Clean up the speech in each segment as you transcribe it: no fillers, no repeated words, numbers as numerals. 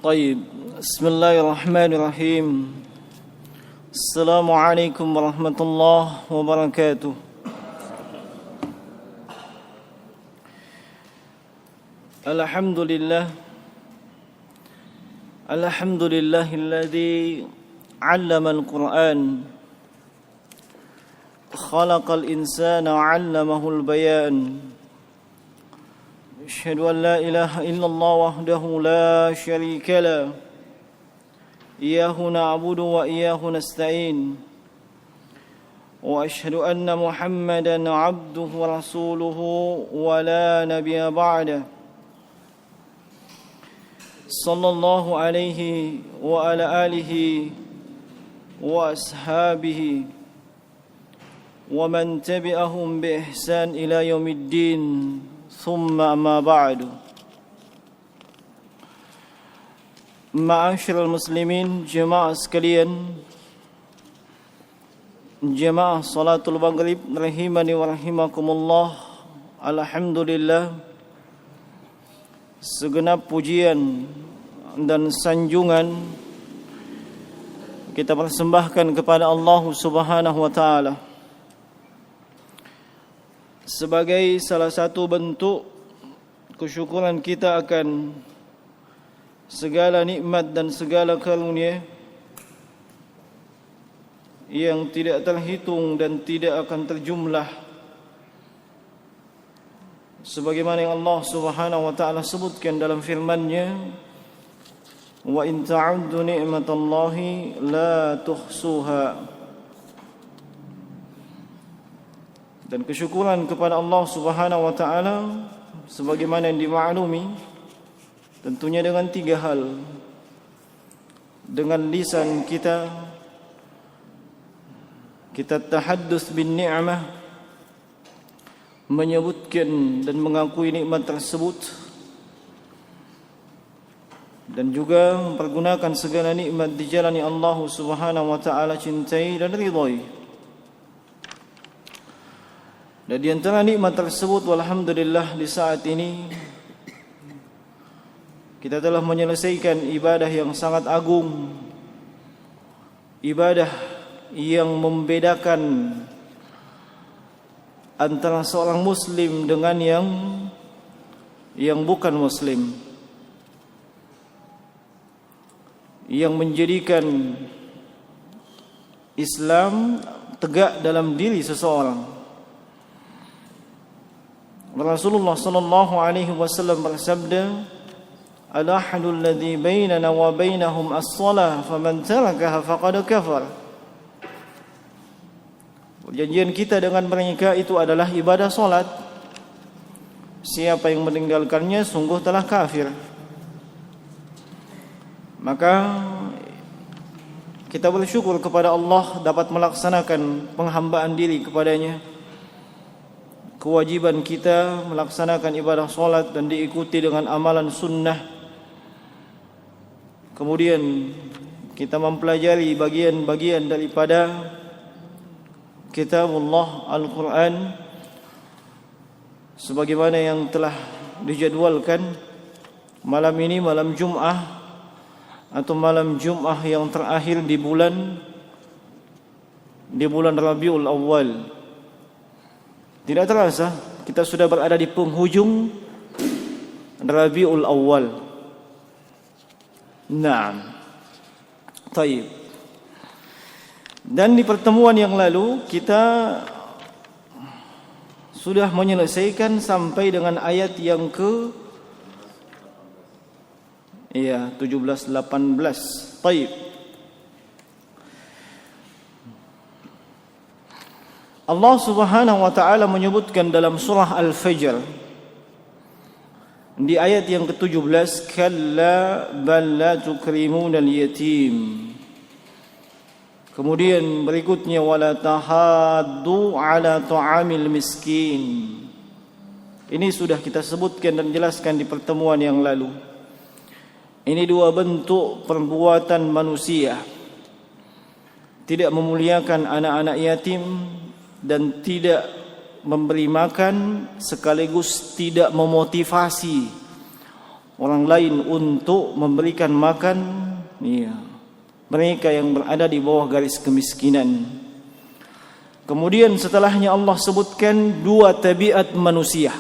طيب بسم الله الرحمن الرحيم السلام عليكم ورحمة الله وبركاته الحمد لله الذي علم القرآن خلق الإنسان وعلمه البيان أشهد أن لا إله إلا الله وحده لا شريك له إياه نعبد وإياه نستعين وأشهد أن محمدا عبده ورسوله ولا نبي بعده صلى الله عليه وعلى آله وأصحابه ومن تبعهم بإحسان إلى يوم الدين ثم أما بعد Ma'asyiral muslimin, jemaah sekalian, jemaah salatul maghrib rahimani wa rahimakumullah. Alhamdulillah, segenap pujian dan sanjungan kita persembahkan kepada Allah Subhanahu wa taala sebagai salah satu bentuk kesyukuran kita akan segala nikmat dan segala karunia yang tidak terhitung dan tidak akan terjumlah, sebagaimana yang Allah Subhanahu wa taala sebutkan dalam firman-Nya, wa in ta'uddu ni'matallahi la tuhsuha. Dan kesyukuran kepada Allah Subhanahu wa taala sebagaimana yang dimaklumi tentunya dengan tiga hal. Dengan lisan kita tahaddus bin ni'mah, menyebutkan dan mengakui nikmat tersebut, dan juga mempergunakan segala nikmat di jalan yang Allah Subhanahu wa taala cintai dan ridhai. Dan di antara nikmat tersebut, walhamdulillah, di saat ini kita telah menyelesaikan ibadah yang sangat agung, ibadah yang membedakan antara seorang muslim dengan yang bukan muslim, yang menjadikan Islam tegak dalam diri seseorang. Rasulullah sallallahu alaihi wasallam bersabda, al-ahadul ladzi bainana wa bainahum as-shalah faman tarakaha faqad kafar. Perjanjian kita dengan mereka itu adalah ibadah salat. Siapa yang meninggalkannya sungguh telah kafir. Maka kita bersyukur kepada Allah dapat melaksanakan penghambaan diri kepadanya. Kewajiban kita melaksanakan ibadah salat dan diikuti dengan amalan sunnah. Kemudian kita mempelajari bagian-bagian daripada Kitabullah Al-Quran sebagaimana yang telah dijadwalkan malam ini, malam Jum'ah atau malam Jum'ah yang terakhir di bulan Rabiul Awal. Tidak terasa kita sudah berada di penghujung Rabiul Awal. Naam. Taib. Dan di pertemuan yang lalu kita sudah menyelesaikan sampai dengan ayat yang ke 17-18. Taib. Allah Subhanahu wa taala menyebutkan dalam surah Al-Fajr di ayat yang ke-17, kalla bal la tukrimuna al-yatim. Kemudian berikutnya, wala tahaddu ala ta'amil miskin. Ini sudah kita sebutkan dan jelaskan di pertemuan yang lalu. Ini dua bentuk perbuatan manusia, tidak memuliakan anak-anak yatim dan tidak memberi makan, sekaligus tidak memotivasi orang lain untuk memberikan makan mereka yang berada di bawah garis kemiskinan. Kemudian setelahnya Allah sebutkan dua tabiat manusia.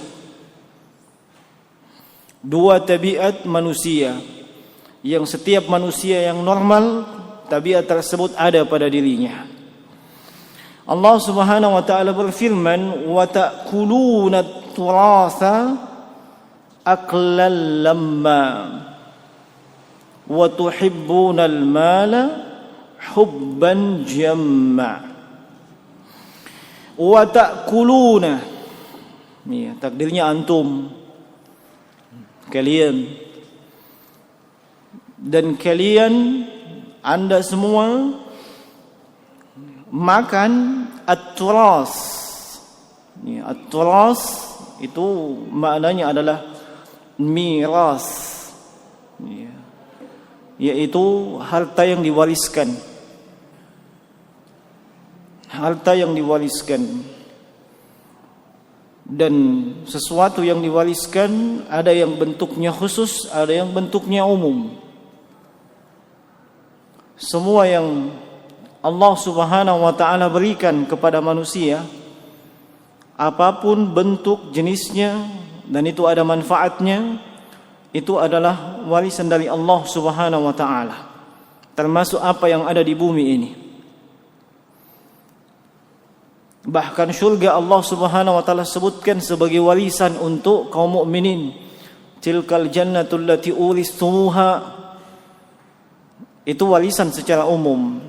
Dua tabiat manusia yang setiap manusia yang normal tabiat tersebut ada pada dirinya. Allah Subhanahu wa taala berfirman, "Wa ta'kuluna at-turatha aklan lamma wa tuhibbuna al-mala hubban jamma." Wa ta'kuluna, takdirnya antum, kalian, dan kalian, anda semua makan at-turas. At-turas itu maknanya adalah miras, yaitu harta yang diwariskan. Harta yang diwariskan. Dan sesuatu yang diwariskan ada yang bentuknya khusus, ada yang bentuknya umum. Semua yang Allah Subhanahu wa taala berikan kepada manusia, apapun bentuk jenisnya dan itu ada manfaatnya, itu adalah warisan dari Allah Subhanahu wa taala. Termasuk apa yang ada di bumi ini. Bahkan syurga Allah Subhanahu wa taala sebutkan sebagai warisan untuk kaum mukminin. Tilkal jannatul lati uristumuha. Itu warisan secara umum.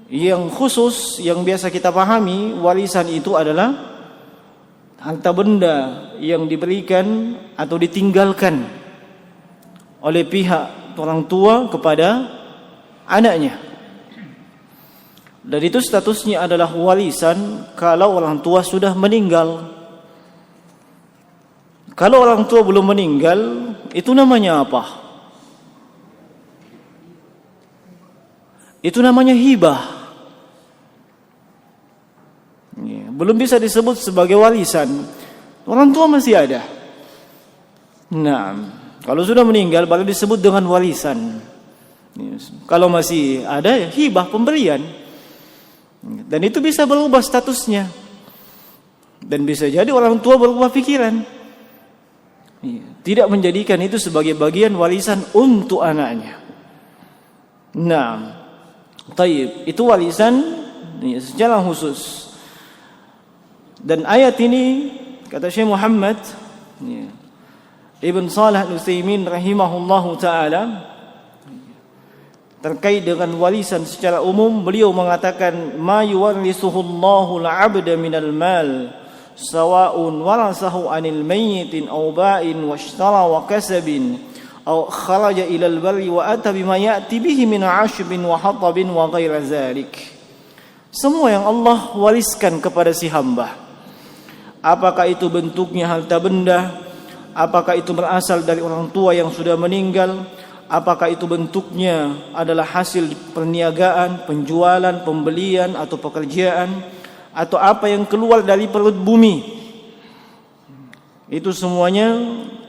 Yang khusus yang biasa kita pahami, warisan itu adalah harta benda yang diberikan atau ditinggalkan oleh pihak orang tua kepada anaknya. Dan itu statusnya adalah warisan kalau orang tua sudah meninggal. Kalau orang tua belum meninggal, itu namanya apa? Itu namanya hibah. Belum bisa disebut sebagai warisan. Orang tua masih ada. Nah, kalau sudah meninggal baru disebut dengan warisan. Kalau masih ada, ya hibah, pemberian. Dan itu bisa berubah statusnya. Dan bisa jadi orang tua berubah pikiran. Tidak menjadikan itu sebagai bagian warisan untuk anaknya. Nah, taib, itu warisan secara khusus. Dan ayat ini, kata Syekh Muhammad Ibn Shalih Al-Utsaimin rahimahullahu ta'ala, terkait dengan warisan secara umum, beliau mengatakan, ma yuwarrisuhu Allahu al-'abda minal mal sawa'un warasahu 'anil mayyitin aw ba'in washtara wa kasabin aw kharaja ila al-barri wa ata bima ya'ti bihi min 'ashbin wa hatabin wa ghairi dzalik. Semua yang Allah wariskan kepada si hamba, apakah itu bentuknya harta benda, apakah itu berasal dari orang tua yang sudah meninggal, apakah itu bentuknya adalah hasil perniagaan, penjualan, pembelian atau pekerjaan, atau apa yang keluar dari perut bumi, itu semuanya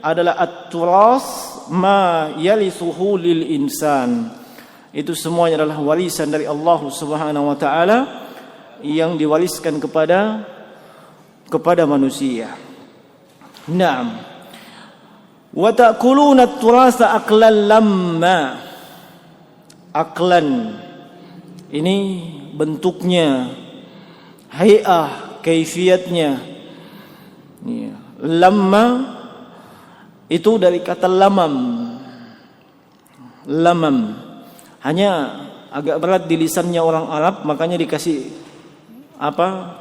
adalah at-turas ma yalisuhu lil insan. Itu semuanya adalah warisan dari Allah Subhanahu wa taala yang diwariskan kepada manusia. Naam. Wa ta'kuluna at-turasa aklan lamma. Aklan ini bentuknya, hay'ah, kaifiyatnya. Lamma itu dari kata lamam. Lamam. Hanya agak berat di lisannya orang Arab, makanya dikasih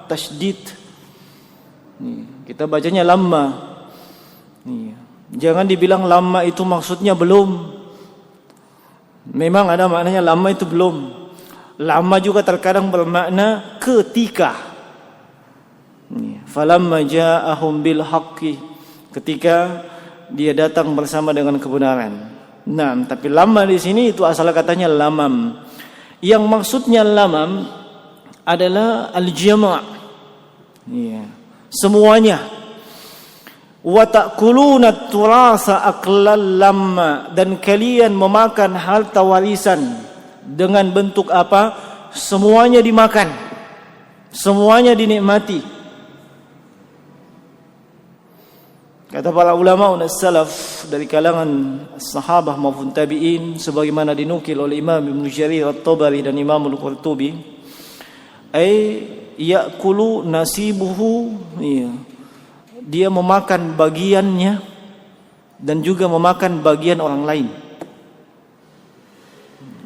tasydid. Kita bacanya lamma. Jangan dibilang lama itu maksudnya belum. Memang ada maknanya lama itu belum. Lama juga terkadang bermakna ketika. Falamma ja'ahum bil haqqi, ketika dia datang bersama dengan kebenaran. Nah, tapi lama di sini itu asal katanya lamam. Yang maksudnya lamam adalah al-jama'. Semuanya. Wa ta'kuluna turasa aklan lamma, dan kalian memakan harta warisan dengan bentuk apa? Semuanya dimakan, semuanya dinikmati. Kata para ulama salaf dari kalangan sahabah maupun tabi'in, sebagaimana dinukil oleh Imam Ibn Jarir At-Tabari dan Imam Al-Qurtubi, ya'kulu nasibuhu, dia memakan bagiannya dan juga memakan bagian orang lain.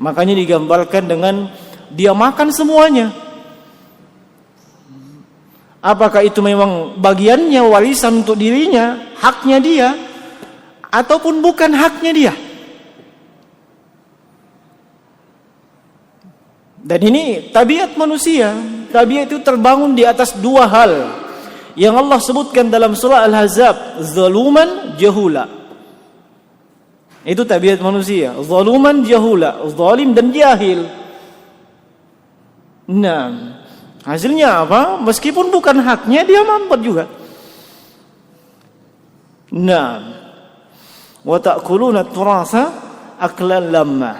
Makanya digambarkan dengan dia makan semuanya. Apakah itu memang bagiannya warisan untuk dirinya, haknya dia, ataupun bukan haknya dia? Dan ini tabiat manusia. Tabiat itu terbangun di atas dua hal yang Allah sebutkan dalam surah Al-Ahzab, zaluman jahula. Itu tabiat manusia, zaluman jahula, zalim dan jahil. Nah, hasilnya apa? Meskipun bukan haknya, dia mampet juga. Nah, wa ta'kuluna turasa aklan lamma.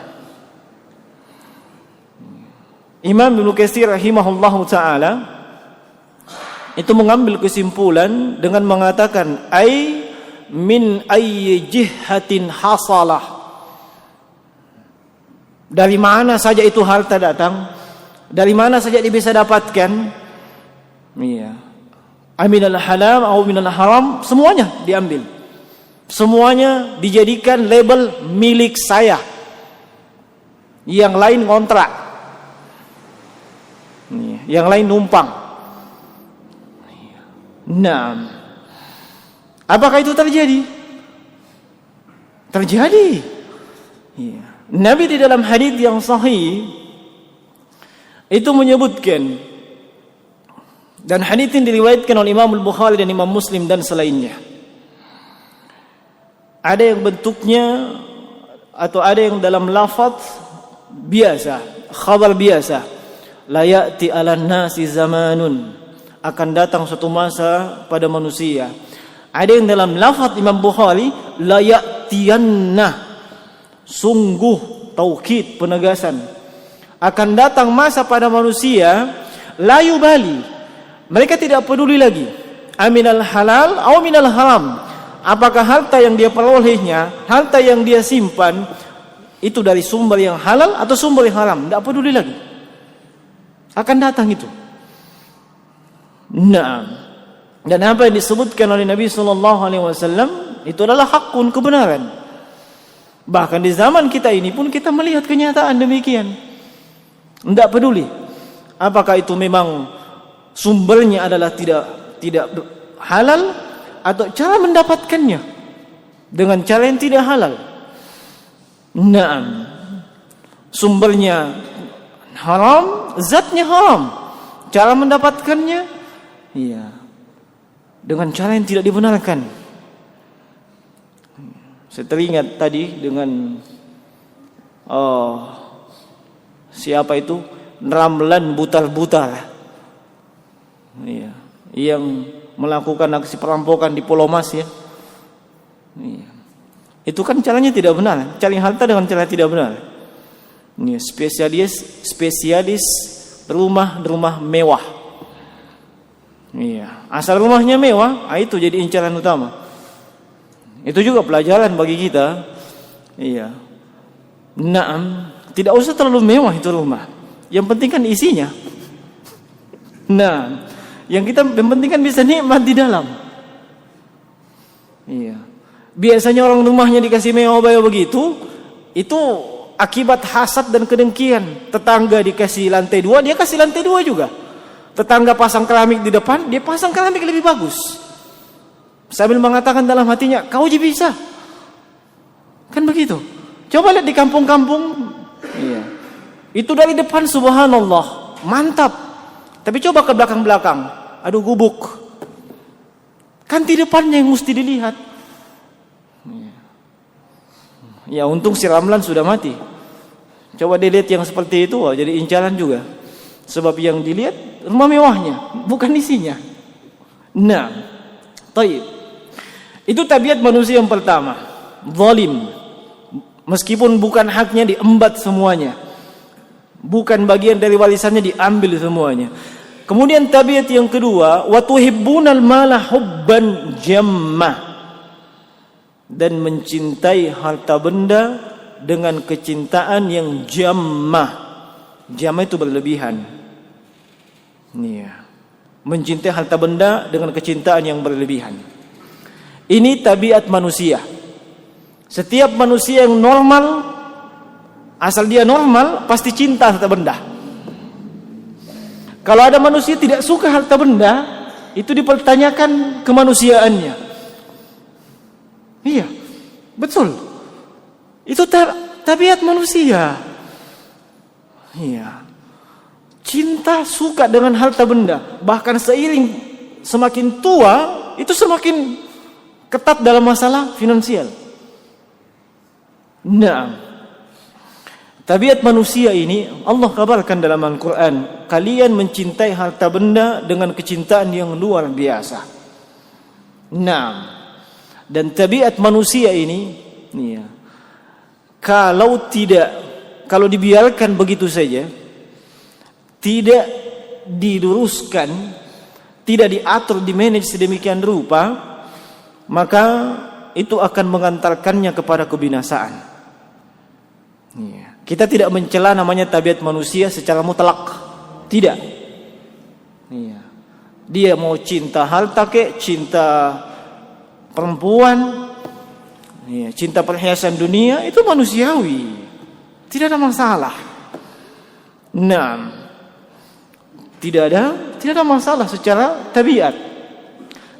Imam Ibnu Katsir rahimahullahu taala itu mengambil kesimpulan dengan mengatakan min ayyi jihatin hasalah, dari mana saja itu harta datang, dari mana saja dia bisa dapatkan, aminal halal atau minal haram, semuanya diambil, semuanya dijadikan label milik saya, yang lain kontrak, yang lain numpang. Nah, apakah itu terjadi? Terjadi. Nabi di dalam hadis yang sahih itu menyebutkan, dan hadis ini diriwayatkan oleh Imam Al-Bukhari dan Imam Muslim dan selainnya. Ada yang bentuknya atau ada yang dalam lafaz biasa, khabar biasa. La ya'ti 'alan nasi zamanun, akan datang suatu masa pada manusia. Ada yang dalam lafaz Imam Bukhari, la ya'tiyanna, sungguh taukid, penegasan. Akan datang masa pada manusia, la yubali, mereka tidak peduli lagi, aminal halal atau minal haram, apakah harta yang dia perolehnya, harta yang dia simpan itu dari sumber yang halal atau sumber yang haram, tidak peduli lagi. Akan datang itu. Nah, dan apa yang disebutkan oleh Nabi SAW itu adalah hakun, kebenaran. Bahkan di zaman kita ini pun kita melihat kenyataan demikian. Tidak peduli apakah itu memang sumbernya adalah tidak halal atau cara mendapatkannya dengan cara yang tidak halal. Nah, sumbernya haram, zatnya haram, cara mendapatkannya dengan cara yang tidak dibenarkan. Saya teringat tadi dengan siapa itu, Ramlan Butar-Butar, yang melakukan aksi perampokan di Pulau Mas, ya. Itu kan caranya tidak benar, cari harta dengan cara tidak benar. Spesialis rumah mewah. Asal rumahnya mewah, itu jadi incaran utama. Itu juga pelajaran bagi kita. Naam, tidak usah terlalu mewah itu rumah. Yang penting kan isinya. Nah, yang penting kan bisa nikmat di dalam. Biasanya orang rumahnya dikasih mewah begitu, itu akibat hasad dan kedengkian. Tetangga dikasih lantai 2, dia kasih lantai 2 juga. Tetangga pasang keramik di depan, dia pasang keramik lebih bagus. Sambil mengatakan dalam hatinya, kau juga bisa. Kan begitu. Coba lihat di kampung-kampung. Itu dari depan subhanallah, mantap. Tapi coba ke belakang-belakang, aduh gubuk. Kan di depannya yang mesti dilihat. Ya untung si Ramlan sudah mati. Coba dilihat yang seperti itu, jadi incaran juga. Sebab yang dilihat rumah mewahnya, bukan isinya. Nah, taib. Itu tabiat manusia yang pertama, zalim. Meskipun bukan haknya diembat semuanya, bukan bagian dari warisannya diambil semuanya. Kemudian tabiat yang kedua, wa tuhibbunal mala hubban jamma, dan mencintai harta benda dengan kecintaan yang jammah. Jammah itu berlebihan. Mencintai harta benda dengan kecintaan yang berlebihan. Ini tabiat manusia. Setiap manusia yang normal, asal dia normal, pasti cinta harta benda. Kalau ada manusia tidak suka harta benda, itu dipertanyakan kemanusiaannya. Iya, betul. Itu tabiat manusia. Iya. Cinta, suka dengan harta benda. Bahkan seiring semakin tua, itu semakin ketat dalam masalah finansial. Nah, tabiat manusia ini Allah kabarkan dalam Al-Quran, kalian mencintai harta benda dengan kecintaan yang luar biasa. Nah, dan tabiat manusia ini, kalau dibiarkan begitu saja, tidak diluruskan, tidak diatur, dimanage sedemikian rupa, maka itu akan mengantarkannya kepada kebinasaan. Kita tidak mencela namanya tabiat manusia secara mutlak, tidak. Dia mau cinta harta kek, cinta perempuan, cinta perhiasan dunia, itu manusiawi, tidak ada masalah. Nah, tidak ada masalah secara tabiat.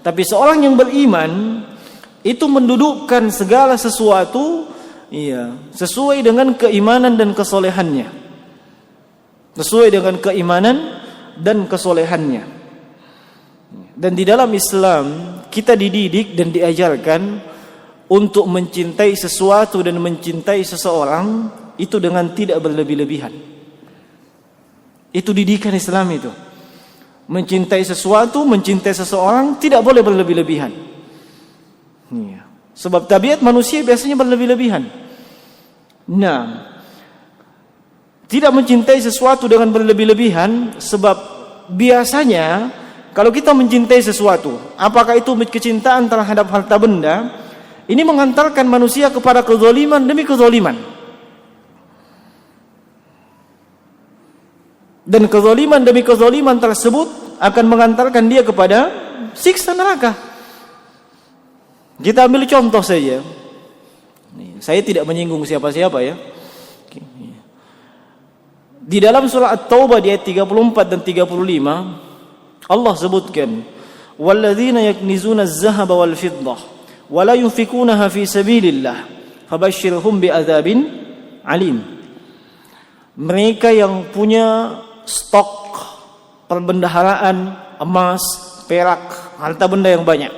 Tapi seorang yang beriman itu mendudukkan segala sesuatu sesuai dengan keimanan dan kesolehannya. Sesuai dengan keimanan dan kesolehannya. Dan di dalam Islam kita dididik dan diajarkan untuk mencintai sesuatu dan mencintai seseorang itu dengan tidak berlebih-lebihan. Itu didikan Islam itu. Mencintai sesuatu, mencintai seseorang tidak boleh berlebih-lebihan. Sebab tabiat manusia biasanya berlebih-lebihan. Nah, tidak mencintai sesuatu dengan berlebih-lebihan, sebab biasanya kalau kita mencintai sesuatu, apakah itu kecintaan terhadap harta benda, ini mengantarkan manusia kepada kezaliman demi kezaliman. Dan kezaliman demi kezaliman tersebut akan mengantarkan dia kepada siksa neraka. Kita ambil contoh saja. Saya tidak menyinggung siapa-siapa ya. Di dalam surah At-Taubah di ayat 34 dan 35 Allah sebutkan, "Walladzina yaknizuna az-zahaba wal fiddah wa la yunfikunaha fi sabilillah fabashshirhum bi'adzabin alim." Mereka yang punya stok perbendaharaan emas, perak, harta benda yang banyak,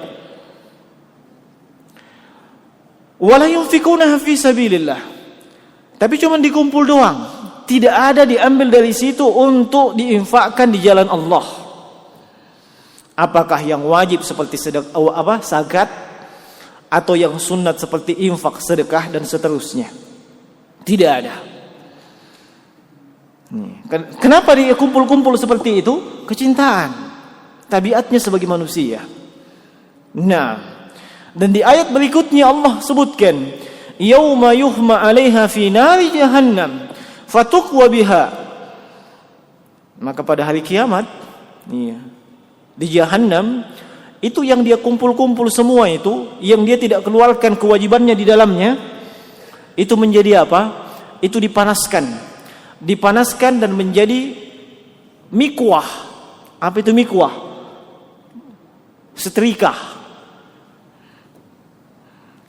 wala yunfikunaha fi sabilillah, tapi cuma dikumpul doang, tidak ada diambil dari situ untuk diinfakkan di jalan Allah. Apakah yang wajib seperti zakat, atau yang sunat seperti infak, sedekah dan seterusnya? Tidak ada. Kenapa dia kumpul-kumpul seperti itu? Kecintaan, tabiatnya sebagai manusia. Nah, dan di ayat berikutnya Allah sebutkan, yauma yuhma 'alaiha fi nari jahannam fatukwa biha. Maka pada hari kiamat, di Jahannam itu yang dia kumpul-kumpul semua itu, yang dia tidak keluarkan kewajibannya di dalamnya, itu menjadi apa? Itu dipanaskan dan menjadi mikwah. Apa itu mikwah? Setrika.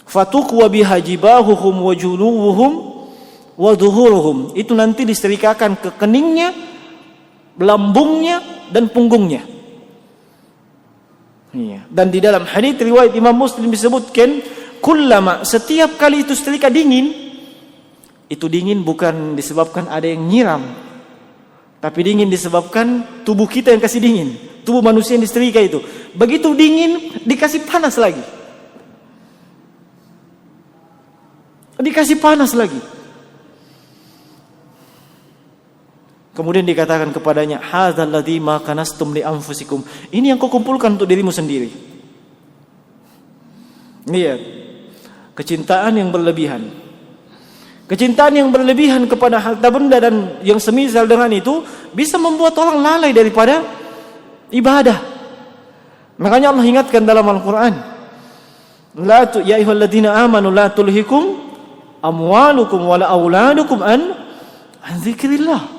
Fatukwa biha jibahuhum wa juluhum wa dhuhuruhum. Itu nanti disetrikakan ke keningnya, lambungnya dan punggungnya. Dan di dalam hadits riwayat Imam Muslim disebutkan, kullama, setiap kali itu setrika dingin, itu dingin bukan disebabkan ada yang nyiram, tapi dingin disebabkan tubuh kita yang kasih dingin. Tubuh manusia yang disetrika itu begitu dingin, dikasih panas lagi. Dikasih panas lagi. Kemudian dikatakan kepadanya, hadzal ladzi ma kanastum li anfusikum. Ini yang kau kumpulkan untuk dirimu sendiri. Lihat, kecintaan yang berlebihan. Kecintaan yang berlebihan kepada harta benda dan yang semisal dengan itu bisa membuat orang lalai daripada ibadah. Makanya Allah ingatkan dalam Al-Quran, ya ayyuhalladzina amanu la tulhikum amwalukum wala auladukum an dzikrillah.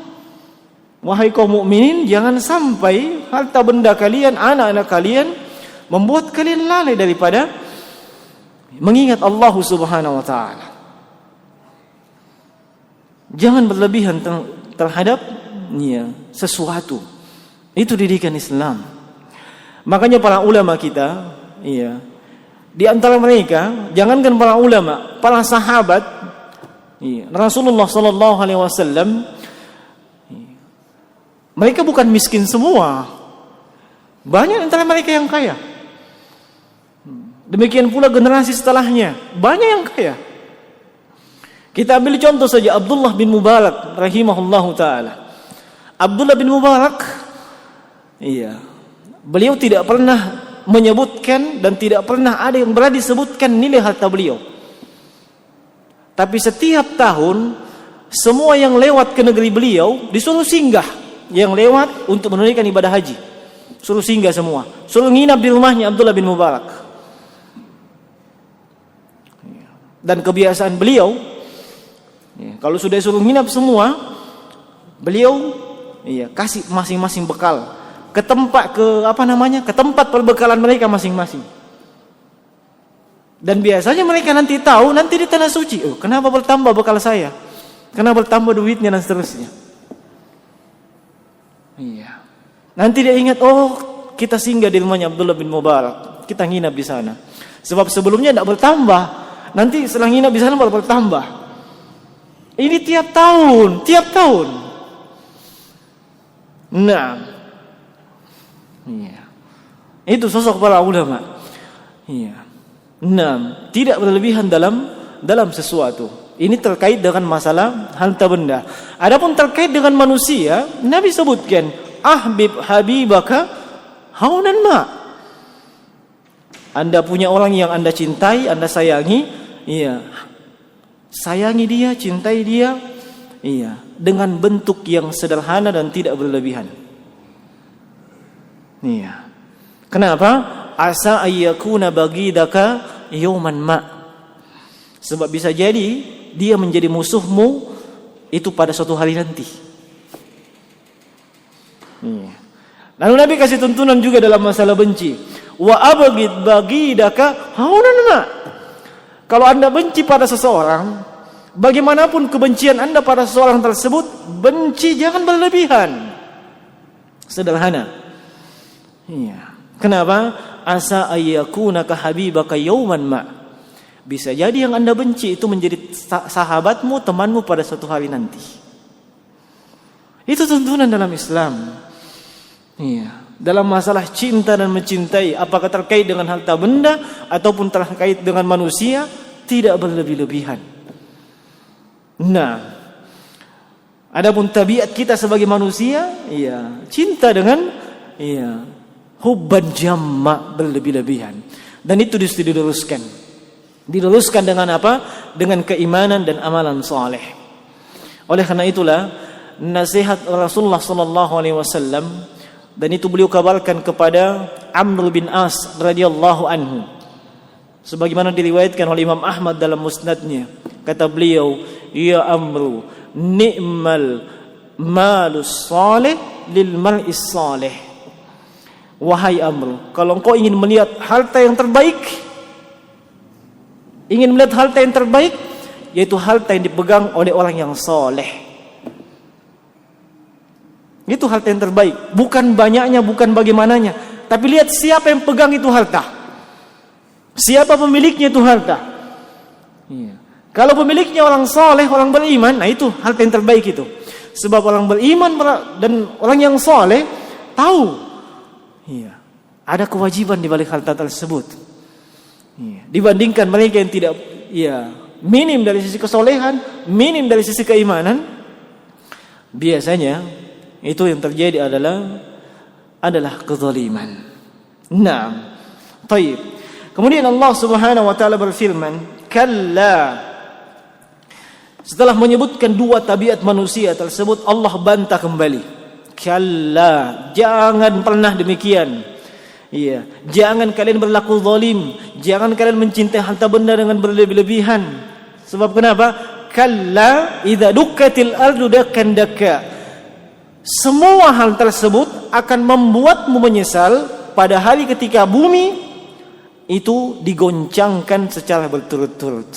Wahai kaum mukminin, jangan sampai harta benda kalian, anak-anak kalian membuat kalian lalai daripada mengingat Allah Subhanahu wa taala. Jangan berlebihan terhadap sesuatu. Itu didikan Islam. Makanya para ulama kita, di antara mereka, jangankan para ulama, para sahabat, Rasulullah sallallahu alaihi wasallam, mereka bukan miskin semua. Banyak antara mereka yang kaya. Demikian pula generasi setelahnya, banyak yang kaya. Kita ambil contoh saja Abdullah bin Mubarak rahimahullahu taala. Abdullah bin Mubarak, beliau tidak pernah menyebutkan dan tidak pernah ada yang berani disebutkan nilai harta beliau. Tapi setiap tahun semua yang lewat ke negeri beliau disuruh singgah. Yang lewat untuk menunaikan ibadah haji, suruh singgah semua, suruh nginap di rumahnya Abdullah bin Mubarak. Dan kebiasaan beliau, kalau sudah suruh nginap semua, beliau kasih masing-masing bekal ke tempat ke tempat perbekalan mereka masing-masing. Dan biasanya mereka nanti tahu nanti di tanah suci, kenapa bertambah bekal saya, kenapa bertambah duitnya dan seterusnya. Nanti dia ingat, kita singgah di rumahnya Abdullah bin Mubarak, kita nginap di sana. Sebab sebelumnya tidak bertambah, nanti setelah nginap di sana baru bertambah. Ini tiap tahun. Nah, itu sosok para ulama. Nah, tidak berlebihan dalam sesuatu. Ini terkait dengan masalah harta benda. Adapun terkait dengan manusia, Nabi sebutkan, ahbib habibaka haunan ma. Anda punya orang yang Anda cintai, Anda sayangi, sayangi dia, cintai dia, dengan bentuk yang sederhana dan tidak berlebihan. Kenapa? Asa ayyakuna bagidaka yawman ma. Sebab bisa jadi dia menjadi musuhmu itu pada suatu hari nanti. Lalu Nabi kasih tuntunan juga dalam masalah benci. Wa abghid bagidaka haunan ma. Kalau Anda benci pada seseorang, bagaimanapun kebencian Anda pada seseorang tersebut, benci jangan berlebihan. Sederhana. Kenapa? Asa ayyakuna ka habibaka yawman ma. Bisa jadi yang Anda benci itu menjadi sahabatmu, temanmu pada suatu hari nanti. Itu tuntunan dalam Islam. Dalam masalah cinta dan mencintai, apakah terkait dengan harta benda ataupun terkait dengan manusia, tidak berlebih-lebihan. Nah, adapun tabiat kita sebagai manusia, cinta dengan hubban jamma, berlebih-lebihan. Dan itu diluruskan. Diluruskan dengan apa? Dengan keimanan dan amalan saleh. Oleh karena itulah nasihat Rasulullah sallallahu alaihi wasallam, dan itu beliau kabarkan kepada Amr bin As radhiyallahu anhu. Sebagaimana diriwayatkan oleh Imam Ahmad dalam musnadnya, kata beliau, "Ya Amr, ni'mal malus salih lil mar'is salih." Wahai Amr, kalau engkau ingin melihat harta yang terbaik, yaitu harta yang dipegang oleh orang yang soleh. Itu harta yang terbaik. Bukan banyaknya, bukan bagaimananya, tapi lihat siapa yang pegang itu harta, siapa pemiliknya itu harta. Kalau pemiliknya orang soleh, orang beriman, nah itu harta yang terbaik itu. Sebab orang beriman dan orang yang soleh tahu ada kewajiban di balik harta tersebut. Dibandingkan mereka yang tidak minim dari sisi kesolehan, minim dari sisi keimanan, biasanya itu yang terjadi adalah kezaliman. Naam. Baik. Kemudian Allah Subhanahu wa taala berfirman, "Kalla." Setelah menyebutkan dua tabiat manusia tersebut, Allah bantah kembali. Kalla, jangan pernah demikian. Iya, jangan kalian berlaku zalim, jangan kalian mencintai harta benda dengan berlebih-lebihan. Sebab kenapa? Kalla idza dukkatil ardu dakkan dakka. Semua hal tersebut akan membuatmu menyesal pada hari ketika bumi itu digoncangkan secara berturut-turut.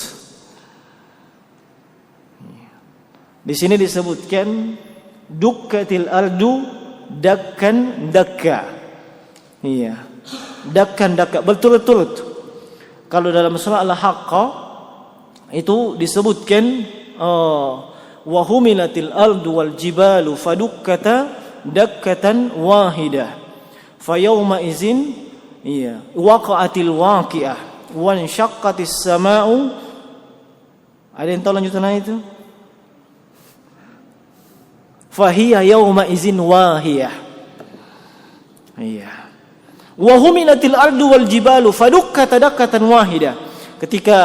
Di sini disebutkan dukkatil ardu dakkan dakka. Iya. Dakkan dakka berturut-turut. Kalau dalam surah Al-Haqqah itu disebutkan wa humilatil ardu wal jibalu fadukkata dakkatan wahidah. Fayawma izin waqa'atil waqi'ah wa anshaqqatis sama'u. Ada yang tahu lanjutan ayat itu? Fahiya yawma izin wahiyah. Iya. Wa humilatil ardu wal jibalu fadukkata dakkatan wahidah. Ketika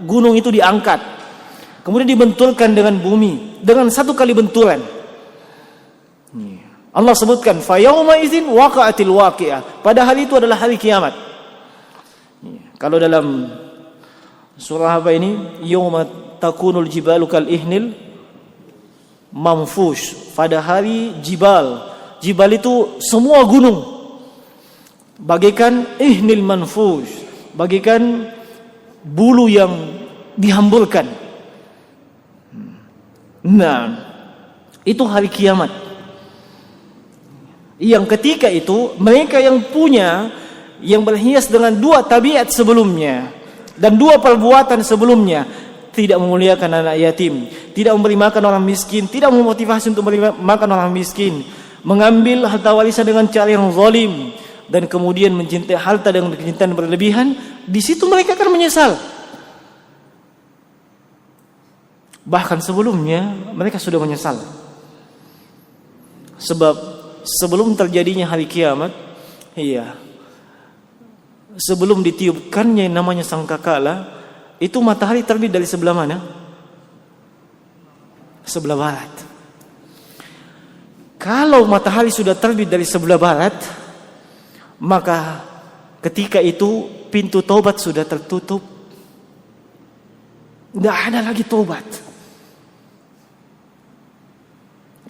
gunung itu diangkat, kemudian dibenturkan dengan bumi dengan satu kali benturan. Allah sebutkan fa yauma idzin waqa'atil waqi'ah. Pada hari itu adalah hari kiamat. Kalau dalam surah apa ini? Yauma takunul jibalu kal ihnil manfush. Pada hari jibal itu semua gunung bagaikan ihnil manfush, bagaikan bulu yang dihamburkan. Nah, itu hari kiamat. Yang ketika itu mereka yang punya, yang berhias dengan dua tabiat sebelumnya dan dua perbuatan sebelumnya, tidak memuliakan anak yatim, tidak memberi makan orang miskin, tidak memotivasi untuk memberi makan orang miskin, mengambil harta warisan dengan cara yang zalim, dan kemudian mencintai harta dengan kecintaan berlebihan, di situ mereka akan menyesal. Bahkan sebelumnya mereka sudah menyesal. Sebab sebelum terjadinya hari kiamat, sebelum ditiupkannya yang namanya sangkakala, itu matahari terbit dari sebelah mana? Sebelah barat. Kalau matahari sudah terbit dari sebelah barat, maka ketika itu pintu taubat sudah tertutup. Tidak ada lagi taubat.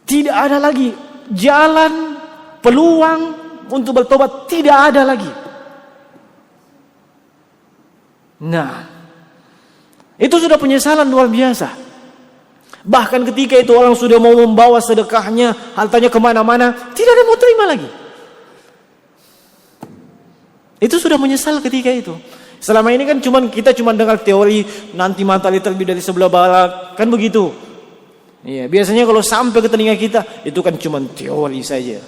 Tidak ada lagi jalan, peluang untuk bertobat, tidak ada lagi. Nah, itu sudah penyesalan luar biasa. Bahkan ketika itu orang sudah mau membawa sedekahnya, hartanya kemana-mana, tidak ada yang mau terima lagi. Itu sudah menyesal ketika itu. Selama ini kan kita cuma dengar teori nanti matahari terbit dari sebelah barat, kan begitu. Iya, biasanya kalau sampai ke telinga kita itu kan cuma teori saja.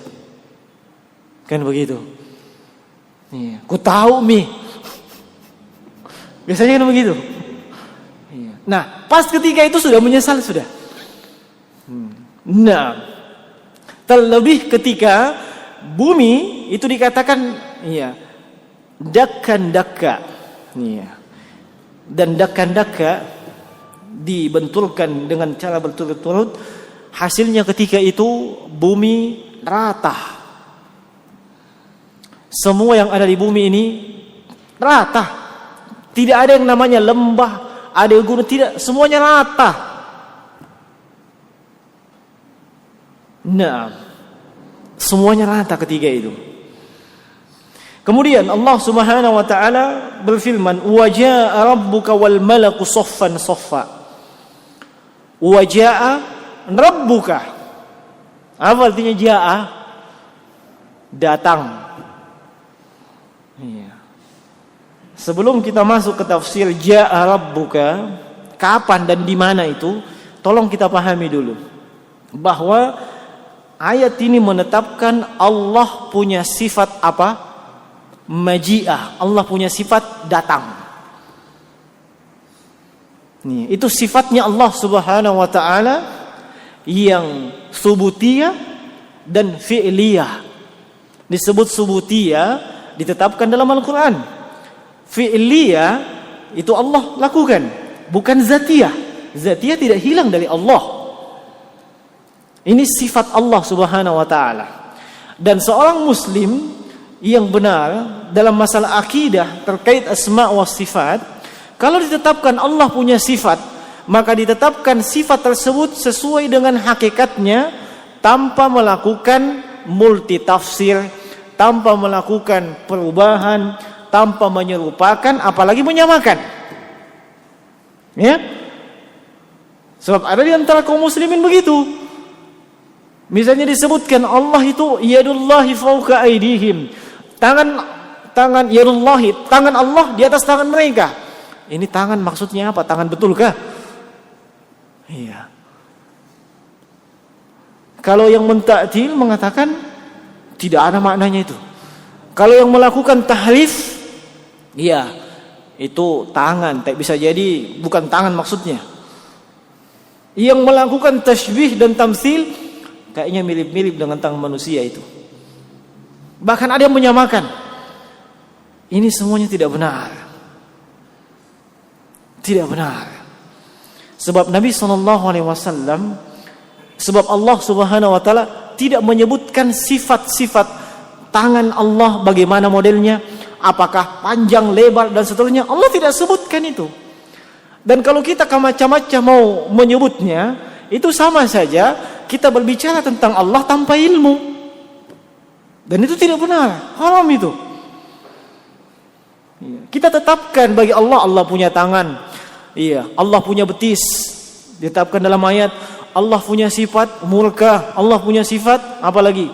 Kan begitu. Iya, ku tahu mi. Biasanya kan begitu. Iya. Nah, pas ketika itu sudah menyesal sudah. Nah, terlebih ketika bumi itu dikatakan dakkan dakka. Iya. Dan dakkan dakka dibenturkan dengan cara berturut-turut, hasilnya ketika itu bumi rata. Semua yang ada di bumi ini rata. Tidak ada yang namanya lembah, ada gunung, tidak, semuanya rata. Nah, semuanya rata ketika itu. Kemudian Allah Subhanahu wa taala berfirman, "Wa jaa'a rabbuka wal malaku saffan saffa." Wa jaa'a rabbuka. Apa artinya jaa'a? Datang. Iya. Sebelum kita masuk ke tafsir jaa'a rabbuka, kapan dan di mana itu, tolong kita pahami dulu bahwa ayat ini menetapkan Allah punya sifat apa? Maji'ah. Allah punya sifat datang. Nih, itu sifatnya Allah Subhanahu wa taala yang subutiyah dan fi'liyah. Disebut subutiyah ditetapkan dalam Al-Qur'an. Fi'liyah itu Allah lakukan, bukan zatiyah. Zatiyah tidak hilang dari Allah. Ini sifat Allah Subhanahu wa taala. Dan seorang muslim yang benar dalam masalah akidah terkait asma wa sifat, kalau ditetapkan Allah punya sifat, maka ditetapkan sifat tersebut sesuai dengan hakikatnya tanpa melakukan multitafsir, tanpa melakukan perubahan, tanpa menyerupakan, apalagi menyamakan. Ya? Sebab ada di antara kaum muslimin begitu. Misalnya disebutkan Allah itu yadullahi fawqa aydihim. Tangan yadullahi, tangan Allah di atas tangan mereka. Ini tangan maksudnya apa? Tangan betulkah? Iya. Kalau yang mentaktil mengatakan tidak ada maknanya itu. Kalau yang melakukan tahrif, iya, itu tangan, tak bisa jadi bukan tangan maksudnya. Yang melakukan tasybih dan tamtsil, kayaknya mirip-mirip dengan tangan manusia itu. Bahkan ada yang menyamakan. Ini semuanya tidak benar. Tidak benar. Sebab Nabi SAW, sebab Allah Subhanahu wa taala tidak menyebutkan sifat-sifat tangan Allah bagaimana modelnya, apakah panjang, lebar dan seterusnya. Allah tidak sebutkan itu. Dan kalau kita macam-macam mau menyebutnya, itu sama saja kita berbicara tentang Allah tanpa ilmu. Dan itu tidak benar, haram itu. Kita tetapkan bagi Allah, Allah punya tangan. Iya, Allah punya betis. Ditetapkan dalam ayat. Allah punya sifat murka. Allah punya sifat apa lagi?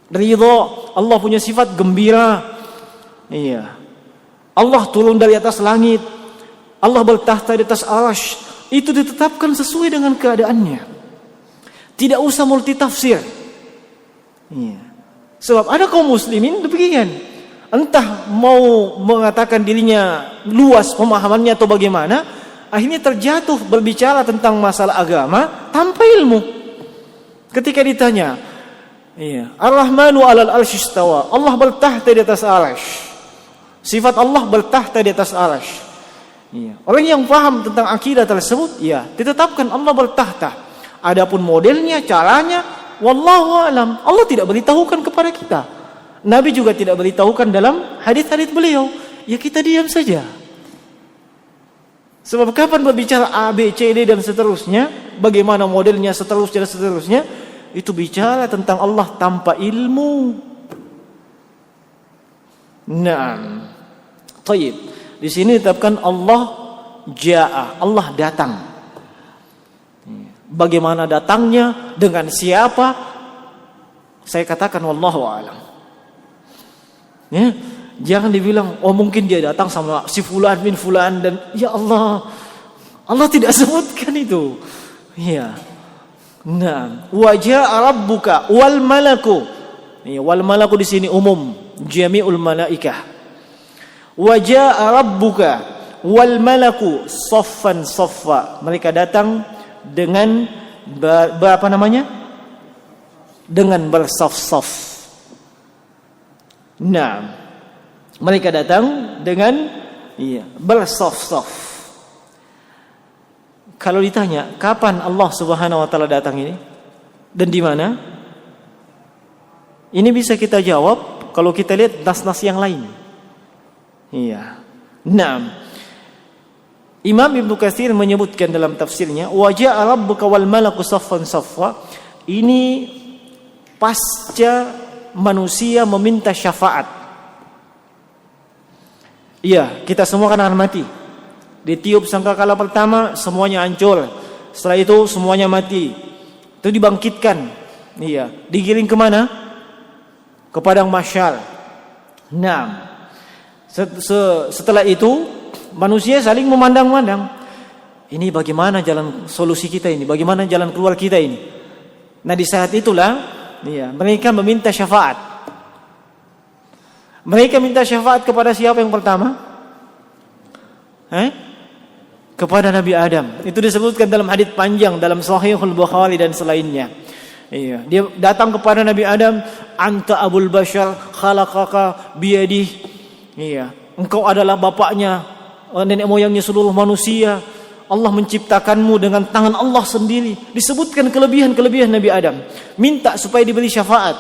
Ridha. Allah punya sifat gembira. Iya. Allah turun dari atas langit. Allah bertahta di atas arsy. Itu ditetapkan sesuai dengan keadaannya. Tidak usah multitafsir. Iya. Sebab ada kaum muslimin demikian. Entah mau mengatakan dirinya luas pemahamannya atau bagaimana, akhirnya terjatuh berbicara tentang masalah agama tanpa ilmu. Ketika ditanya, iya, Ar-Rahmanu 'alal 'arsy istawa, Allah bertahta di atas arsy. Sifat Allah bertahta di atas arsy. Iya. Orang yang paham tentang akidah tersebut, ya, ditetapkan Allah bertahta. Adapun modelnya, caranya, wallahu a'lam. Allah tidak beritahukan kepada kita. Nabi juga tidak beritahukan dalam hadis-hadis beliau. Ya kita diam saja. Sebab kapan berbicara A, B, C, D dan seterusnya, bagaimana modelnya seterusnya dan seterusnya, itu bicara tentang Allah tanpa ilmu. Naam. Tayyib. Di sini ditetapkan Allah ja'a, Allah datang. Bagaimana datangnya, dengan siapa? Saya katakan wallahu a'lam. Ya, jangan dibilang oh mungkin dia datang sama si fulan bin fulan dan ya Allah tidak sebutkan itu. Ya. Nah, wa jaa rabbuka wal malaku. Ya, wal malaku di sini umum, jami'ul malaikah. Wa jaa rabbuka wal malaku saffan saffa. Mereka datang dengan berapa namanya? Dengan bersaf-saf. Nah, mereka datang dengan bersaf-saf. Kalau ditanya kapan Allah Subhanahu wa taala datang ini dan di mana? Ini bisa kita jawab kalau kita lihat nas-nas yang lain. Iya. Naam. Imam Ibnu Katsir menyebutkan dalam tafsirnya, wa ja'a rabbuka wal malaku saffan saffa. Ini pasca manusia meminta syafaat. Iya, kita semua kan akan mati. Ditiup sangkakala pertama semuanya hancur. Setelah itu semuanya mati. Itu dibangkitkan. Iya, digiring kemana? Ke padang mahsyar. Nah, setelah itu manusia saling memandang-mandang. Ini bagaimana jalan solusi kita ini? Bagaimana jalan keluar kita ini? Nah, di saat itulah iya, mereka meminta syafaat. Mereka minta syafaat kepada siapa yang pertama? kepada Nabi Adam. Itu disebutkan dalam hadits panjang dalam Sahihul Bukhari dan selainnya. Iya, dia datang kepada Nabi Adam, anta abul bashar khalaqaka biyadih. Iya, engkau adalah bapaknya, nenek moyangnya seluruh manusia. Allah menciptakanmu dengan tangan Allah sendiri. Disebutkan kelebihan-kelebihan Nabi Adam. Minta supaya diberi syafaat.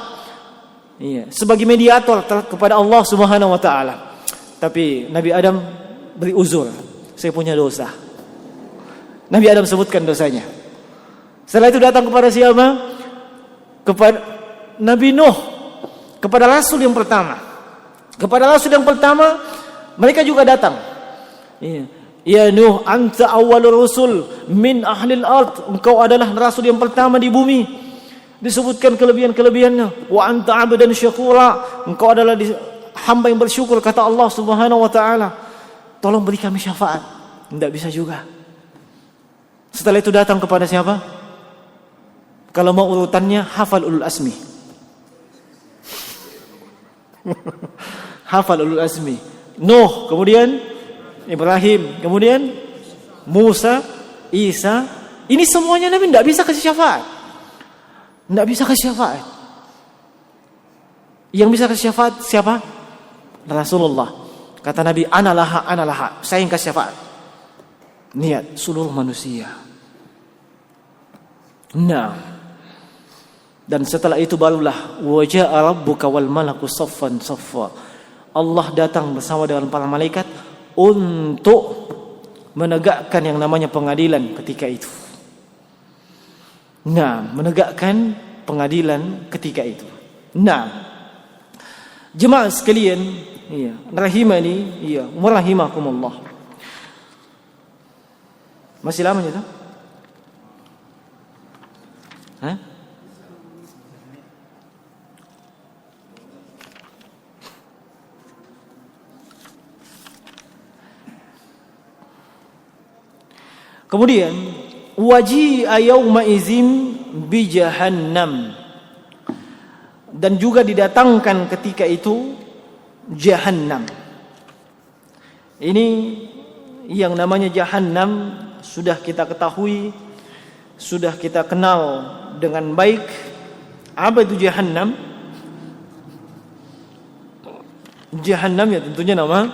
Iya, sebagai mediator kepada Allah Subhanahu wa taala. Tapi Nabi Adam beri uzur. Saya punya dosa. Nabi Adam sebutkan dosanya. Setelah itu datang kepada siapa? Kepada Nabi Nuh, kepada Rasul yang pertama. Kepada Rasul yang pertama mereka juga datang. Iya. Ya Nuh, anta awwalur rusul min ahlil ard. Engkau adalah rasul yang pertama di bumi. Disebutkan kelebihan-kelebihannya. Wa anta abdan syakura. Engkau adalah hamba yang bersyukur, kata Allah Subhanahu wa taala. Tolong beri kami syafaat. Tidak bisa juga. Setelah itu datang kepada siapa? Kalau mau urutannya, hafal ulul asmi. Hafal ulul asmi. Nuh, kemudian Ibrahim, kemudian Musa, Isa. Ini semuanya Nabi tidak bisa kasih syafaat. Tidak bisa kasih syafaat. Yang bisa kasih syafaat siapa? Rasulullah. Kata Nabi, ana laha, saya yang kasih syafaat. Niat seluruh manusia. Nah, dan setelah itu barulah waja'a rabbuka wal malaku saffan saffa. Allah datang bersama dengan para malaikat untuk menegakkan yang namanya pengadilan ketika itu. Nah, menegakkan pengadilan ketika itu. Nah, jemaah sekalian, iya, rahimani, iya, warahimakumullah. Masih lama itu? Hah? Kemudian waji'a yauma izin bi jahannam, dan juga didatangkan ketika itu jahannam. Ini yang namanya jahannam sudah kita ketahui, sudah kita kenal dengan baik. Apa itu jahannam? Jahannam ya tentunya nama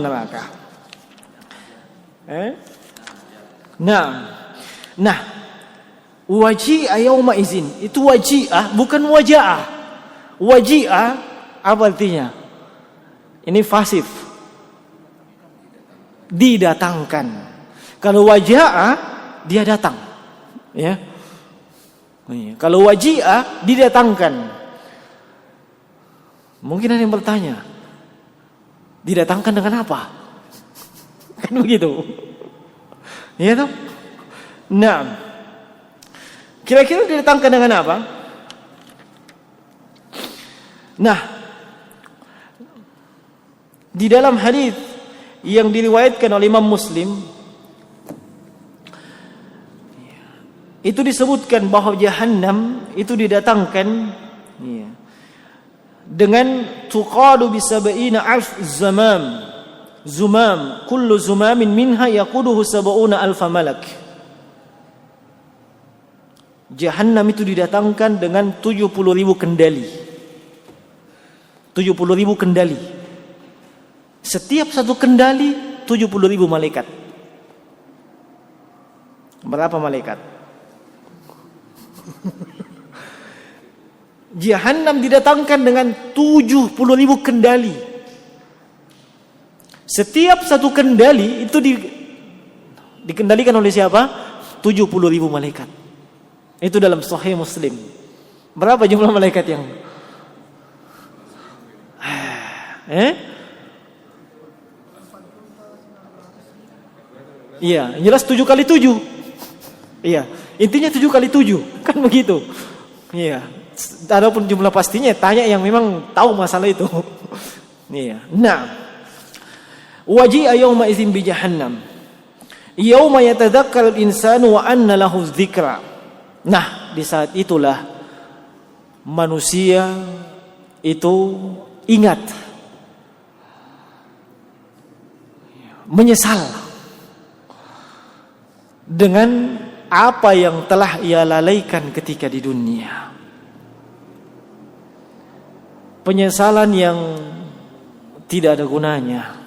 neraka. Nah, waji'ah yauma izin. Itu waji'ah, bukan waja'ah. Waji'ah apa artinya? Ini fasif. Didatangkan. Kalau waja'ah, dia datang. Ya. Kalau waji'ah, didatangkan. Mungkin ada yang bertanya, didatangkan dengan apa? Kan begitu. Ya toh? Nah, kira-kira didatangkan dengan apa? Nah, di dalam hadis yang diriwayatkan oleh Imam Muslim itu disebutkan bahwa jahannam itu didatangkan dengan tuqadu bi 70,000 zumam, kullu zumamin minha yaquduhu 70,000 malak. Jahannam itu didatangkan dengan 70.000 kendali. 70.000 kendali. Setiap satu kendali 70.000 malaikat. Berapa malaikat? Jahannam didatangkan dengan 70.000 kendali. Setiap satu kendali itu dikendalikan oleh siapa? 70.000 malaikat. Itu dalam Sahih Muslim. Berapa jumlah malaikat yang? Iya, jelas 7 kali 7. Iya, intinya 7 kali 7, kan begitu. Iya. Adapun jumlah pastinya tanya yang memang tahu masalah itu. Iya. Nah, waji'a yauma idzin bi jahannam. Yauma yatadzakkaru al-insanu wa anna lahu dzikra. Nah, di saat itulah manusia itu ingat, menyesal dengan apa yang telah ia lalaikan ketika di dunia. Penyesalan yang tidak ada gunanya,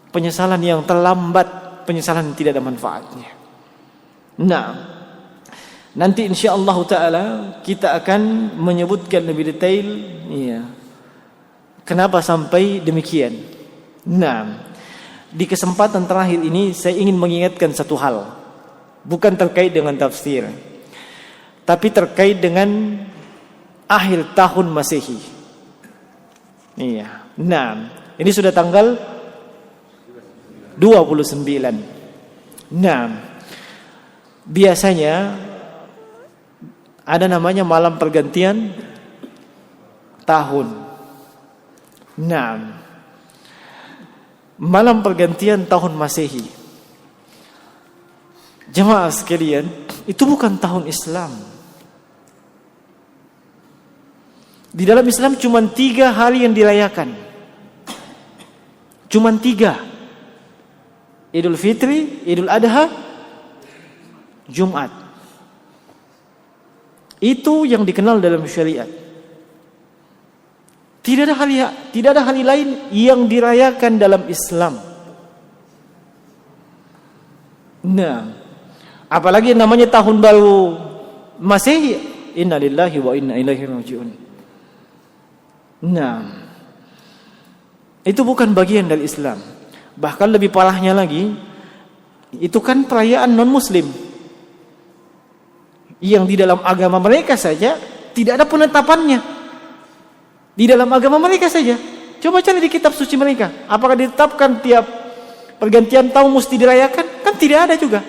penyesalan yang terlambat, penyesalan yang tidak ada manfaatnya. Nah, nanti insyaallah taala kita akan menyebutkan lebih detail, ya, kenapa sampai demikian. Nah, di kesempatan terakhir ini saya ingin mengingatkan satu hal, bukan terkait dengan tafsir, tapi terkait dengan akhir tahun Masehi. Iya. Nah, ini sudah tanggal 29. Nah, biasanya ada namanya malam pergantian tahun. Nah, malam pergantian tahun Masehi, jemaah sekalian, itu bukan tahun Islam. Di dalam Islam cuma 3 hari yang dirayakan. Cuma 3. Idul Fitri, Idul Adha, Jumat. Itu yang dikenal dalam syariat. Tidak ada hari lain yang dirayakan dalam Islam. Nah, apalagi namanya tahun baru Masehi, innalillahi wa inna ilaihi rajiun. Nah, itu bukan bagian dari Islam. Bahkan lebih parahnya lagi, itu kan perayaan non-muslim yang di dalam agama mereka saja tidak ada penetapannya. Di dalam agama mereka saja. Coba cari di kitab suci mereka, apakah ditetapkan tiap pergantian tahun mesti dirayakan? Kan tidak ada juga.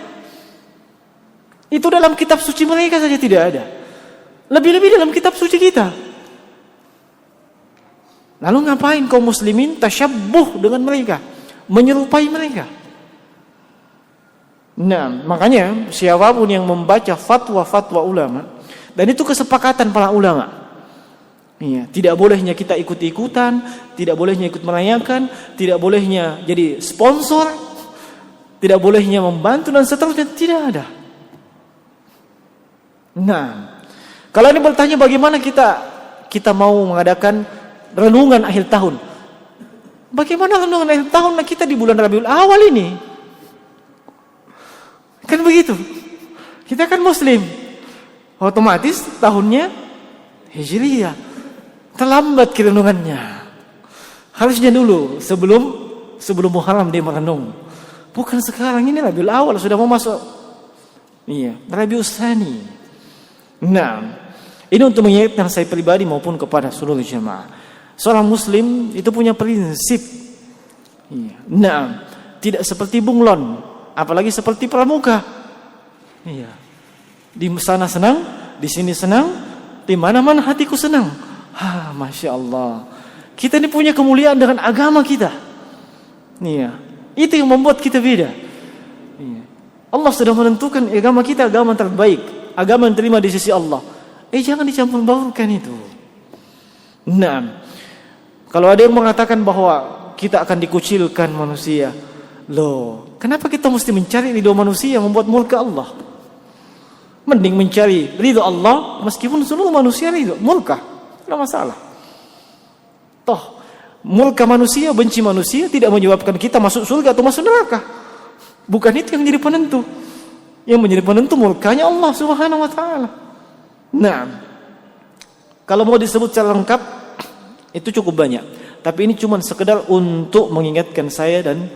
Itu dalam kitab suci mereka saja tidak ada. Lebih-lebih dalam kitab suci kita. Lalu ngapain kaum muslimin tasyabbuh dengan mereka, menyerupai mereka? Nah, makanya siapapun yang membaca fatwa-fatwa ulama, dan itu kesepakatan para ulama, iya, tidak bolehnya kita ikut-ikutan, tidak bolehnya ikut merayakan, tidak bolehnya jadi sponsor, tidak bolehnya membantu dan seterusnya, tidak ada. Nah, kalau ini bertanya bagaimana kita mau mengadakan renungan akhir tahun. Bagaimana renungan akhir tahun kita di bulan Rabiul Awal ini? Kan begitu. Kita kan muslim. Otomatis tahunnya Hijriyah. Terlambat renungannya. Harusnya dulu sebelum Muharram dia merenung. Bukan sekarang, ini Rabiul Awal sudah mau masuk. Iya, Rabiul Tsani. Nah, ini untuk mengingatkan saya pribadi maupun kepada seluruh jemaah. Seorang muslim itu punya prinsip. Nah, tidak seperti bunglon, apalagi seperti pramuka. Iya. Di sana senang, di sini senang, di mana-mana hatiku senang. Masya Allah. Kita ini punya kemuliaan dengan agama kita. Iya. Itu yang membuat kita beda. Iya. Allah sudah menentukan agama kita agama terbaik, agama yang terima di sisi Allah. Jangan dicampur baurkan itu. Nah, kalau ada yang mengatakan bahwa kita akan dikucilkan manusia, loh, kenapa kita mesti mencari ridho manusia yang membuat murka Allah? Mending mencari ridho Allah meskipun seluruh manusia ridho, murka, tidak masalah. Toh, murka manusia, benci manusia tidak menyebabkan kita masuk surga atau masuk neraka. Bukan itu yang menjadi penentu. Yang menjadi penentu murkanya Allah Subhanahu wa taala. Nah, kalau mau disebut secara lengkap itu cukup banyak, tapi ini cuma sekedar untuk mengingatkan saya dan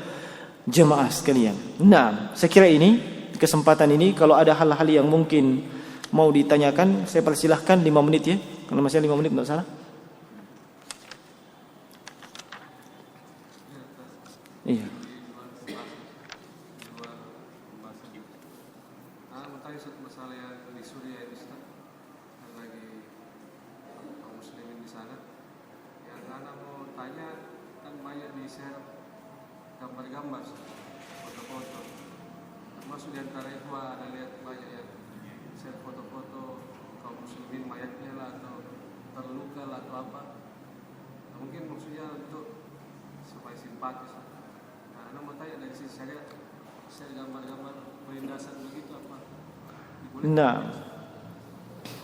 jemaah sekalian. Nah, saya kira ini di kesempatan ini kalau ada hal-hal yang mungkin mau ditanyakan, saya persilahkan 5 menit ya. Kalau masih 5 menit enggak salah. Iya. Gambar-gambar, foto-foto. Termasuk di antara itu ada lihat banyak yang share foto-foto kaum muslimin mayatnya lah atau terluka lah atau apa. Nah, mungkin maksudnya untuk supaya simpatis. Nah, mau tanya dari sisi syariat, share gambar-gambar penindasan begitu apa? Nah,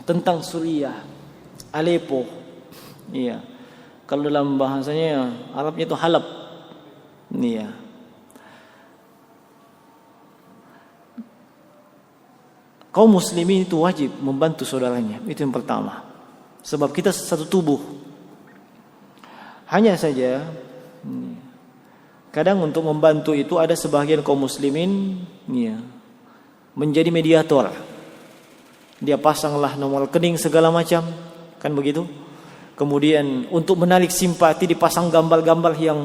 tentang Suriah, Aleppo, iya. Kalau dalam bahasanya Arabnya itu Halab, iya. Kaum muslimin itu wajib membantu saudaranya, itu yang pertama. Sebab kita satu tubuh. Hanya saja kadang untuk membantu itu ada sebagian kaum muslimin ya, menjadi mediator. Dia pasanglah nomor rekening segala macam, kan begitu? Kemudian untuk menarik simpati dipasang gambar-gambar yang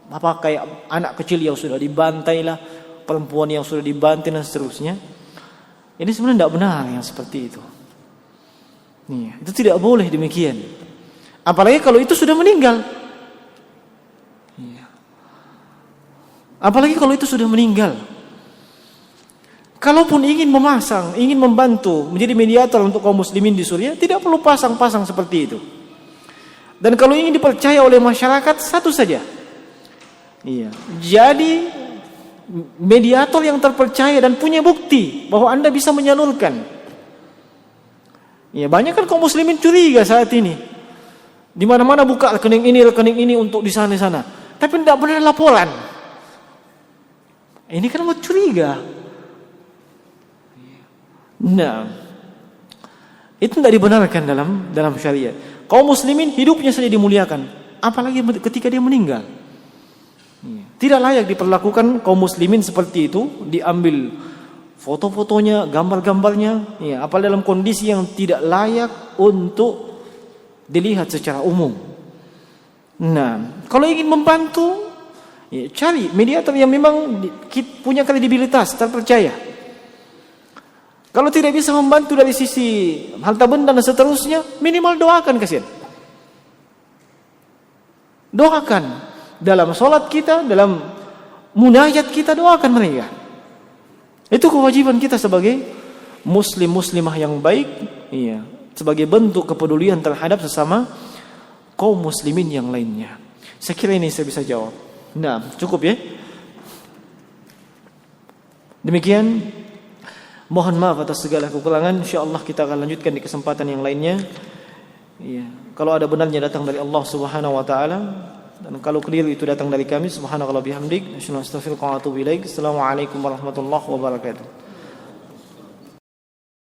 apa kayak anak kecil yang sudah dibantai lah, perempuan yang sudah dibantai dan seterusnya. Ini sebenarnya tidak benar yang seperti itu. Itu tidak boleh demikian. Apalagi kalau itu sudah meninggal. Apalagi kalau itu sudah meninggal. Kalaupun ingin memasang, ingin membantu, menjadi mediator untuk kaum muslimin di Suriah, tidak perlu pasang-pasang seperti itu. Dan kalau ingin dipercaya oleh masyarakat, satu saja. Jadi mediator yang terpercaya dan punya bukti bahwa Anda bisa menyalurkan. Banyak kan kaum muslimin curiga saat ini. Di mana-mana buka rekening ini untuk di sana. Tapi tidak benar laporan. Ini kan buat curiga. Nah, itu tidak dibenarkan dalam syariat. Kaum muslimin hidupnya saja dimuliakan, apalagi ketika dia meninggal. Tidak layak diperlakukan kaum muslimin seperti itu, diambil foto-fotonya, gambar-gambarnya, apalagi dalam kondisi yang tidak layak untuk dilihat secara umum. Nah, kalau ingin membantu, cari mediator yang memang punya kredibilitas, terpercaya. Kalau tidak bisa membantu dari sisi harta benda dan seterusnya, minimal doakan kasihan. Doakan. Dalam sholat kita, dalam munajat kita, doakan mereka. Itu kewajiban kita sebagai muslim-muslimah yang baik, sebagai bentuk kepedulian terhadap sesama kaum muslimin yang lainnya. Saya kira ini saya bisa jawab. Nah, cukup ya. Demikian, mohon maaf atas segala kekurangan. InsyaAllah kita akan lanjutkan di kesempatan yang lainnya. Kalau ada benarnya datang dari Allah Subhanahu wa taala, dan kalau keliru itu datang dari kami. Subhanakallah bihamdik, asyhadu an la ilaha illa anta astaghfiruka wa atubu ilaik. Assalamualaikum warahmatullahi wabarakatuh.